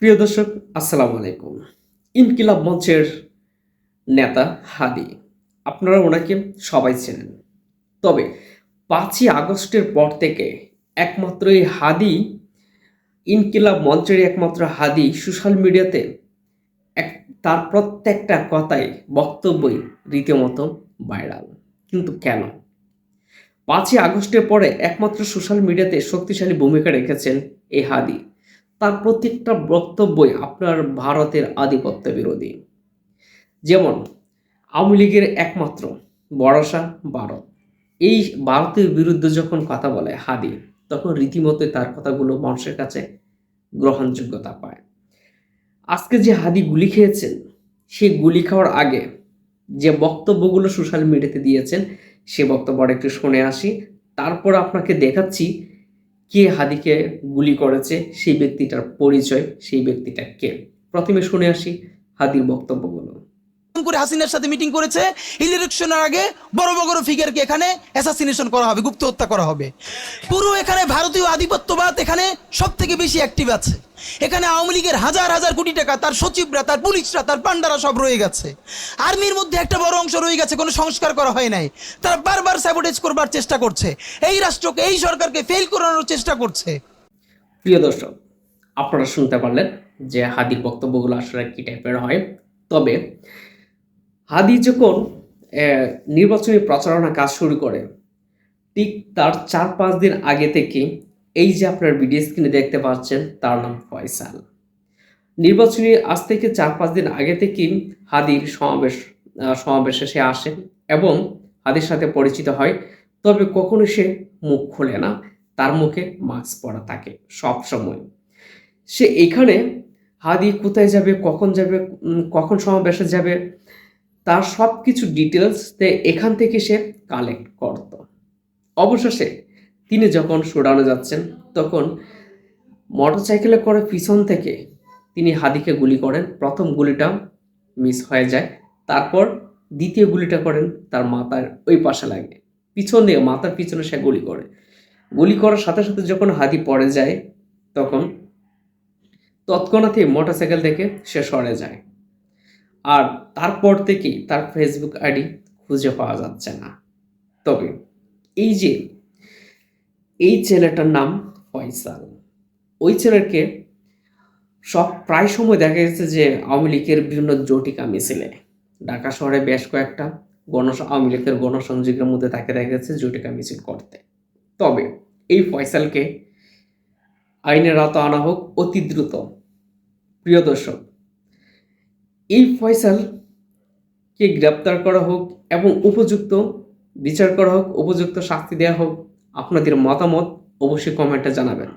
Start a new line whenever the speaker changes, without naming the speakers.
প্রিয় দর্শক, আসসালামু আলাইকুম। ইনকিলাব মঞ্চের নেতা হাদী, আপনারা ওনাকে সবাই চেনেন। তবে ৫ই আগস্টের পর থেকে একমাত্র এই হাদী, ইনকিলাব মঞ্চের একমাত্র হাদী সোশ্যাল মিডিয়াতে এক তার প্রত্যেকটা কথাই, বক্তব্যই রীতিমতো ভাইরাল। কিন্তু কেন? ৫ই আগস্টের পরে একমাত্র সোশ্যাল মিডিয়াতে শক্তিশালী ভূমিকা রেখেছেন এই হাদী। তার প্রত্যেকটা বক্তব্যই আপনার ভারতের আধিপত্য বিরোধী। যেমন আওয়ামী লীগের একমাত্র ভরসা ভারত। এই ভারতের বিরুদ্ধে যখন কথা বলে হাদী, তখন রীতিমতোই তার কথাগুলো মানুষের কাছে গ্রহণযোগ্যতা পায়। আজকে যে হাদী গুলি খেয়েছেন, সেই গুলি খাওয়ার আগে যে বক্তব্যগুলো সোশ্যাল মিডিয়াতে দিয়েছেন, সে বক্তব্যটা একটু শুনে আসি। তারপর আপনাকে দেখাচ্ছি কে হাদীকে গুলি করেছে, সেই ব্যক্তিটার পরিচয়, সেই ব্যক্তিটা কে। প্রথমে শুনে আসি হাদীর বক্তব্যগুলো।
করে হাসিনার সাথে মিটিং করেছে, ইলেকশনের আগে বড় বড় ফিগারকে এখানে অ্যাসাসিনেশন করা হবে, গুপ্ত হত্যা করা হবে। পুরো এখানে ভারতীয় আধিপত্যবাদ এখানে সব থেকে বেশি অ্যাক্টিভ আছে। এখানে আওয়ামী লীগের হাজার হাজার কোটি টাকা, তার সচিবরা, তার পুলিশরা, তার পান্ডারা সব রয়ে গেছে। আর্মির মধ্যে একটা বড় অংশ রয়ে গেছে, কোনো সংস্কার করা হয় নাই। তারা বারবার স্যাবোটেজ করবার চেষ্টা করছে, এই রাষ্ট্রকে, এই সরকারকে ফেল করানোর চেষ্টা করছে।
প্রিয় দর্শক, আপনারা শুনতে পারলেন যে হাদীর বক্তব্যগুলো আসলে কি টাইপের হয়। তবে হাদী যখন নির্বাচনী প্রচারণা কাজ শুরু করে, ঠিক তার ৪-৫ দিন আগে থেকে এই যে আপনার ভিডিও স্ক্রিনে দেখতে পাচ্ছেন, তার নাম ফয়সাল। নির্বাচনী আজ থেকে ৪-৫ দিন আগে থেকেই হাদীর সমাবেশে সে আসে এবং হাদীর সাথে পরিচিত হয়। তবে কখনো সে মুখ খোলে না, তার মুখে মাস্ক পরা থাকে সব সময়। সে এখানে হাদী কোথায় যাবে, কখন যাবে, কখন সমাবেশে যাবে, তার সব কিছু ডিটেলস এখান থেকে সে কালেক্ট করত। অবশেষে তিনি যখন শোডাউনে যাচ্ছেন, তখন মোটরসাইকেলে করে পিছন থেকে তিনি হাদীকে গুলি করেন। প্রথম গুলিটা মিস হয়ে যায়, তারপর দ্বিতীয় গুলিটা করেন তার মাথার ওই পাশে লাগে, পিছন দিয়ে মাথার পিছনে সে গুলি করে। গুলি করার সাথে সাথে যখন হাদী পড়ে যায়, তখন তৎক্ষণাৎই মোটরসাইকেল থেকে সে সরে যায়। আর তারপর থেকেই তার ফেসবুক আইডি খুঁজে পাওয়া যাচ্ছে না। তবে এই যে এই ছেলেটার নাম ফয়সাল, ওই ছেলেকে প্রায় সময় দেখা গেছে যে আওয়ামী লীগের বিভিন্ন জটিকা মিছিলে, ঢাকা শহরে বেশ কয়েকটা আওয়ামী লীগের গণসংযোগের মধ্যে তাকে দেখা গেছে জটিকা মিছিল করতে। তবে এই ফয়সালকে আইনের আওতায় আনা হোক অতি দ্রুত। প্রিয় দর্শক, এই ফয়সালকে গ্রেপ্তার করা হোক এবং উপযুক্ত বিচার করা হোক, উপযুক্ত শাস্তি দেওয়া হোক। আপনাদের মতামত অবশ্যই কমেন্টে জানাবেন।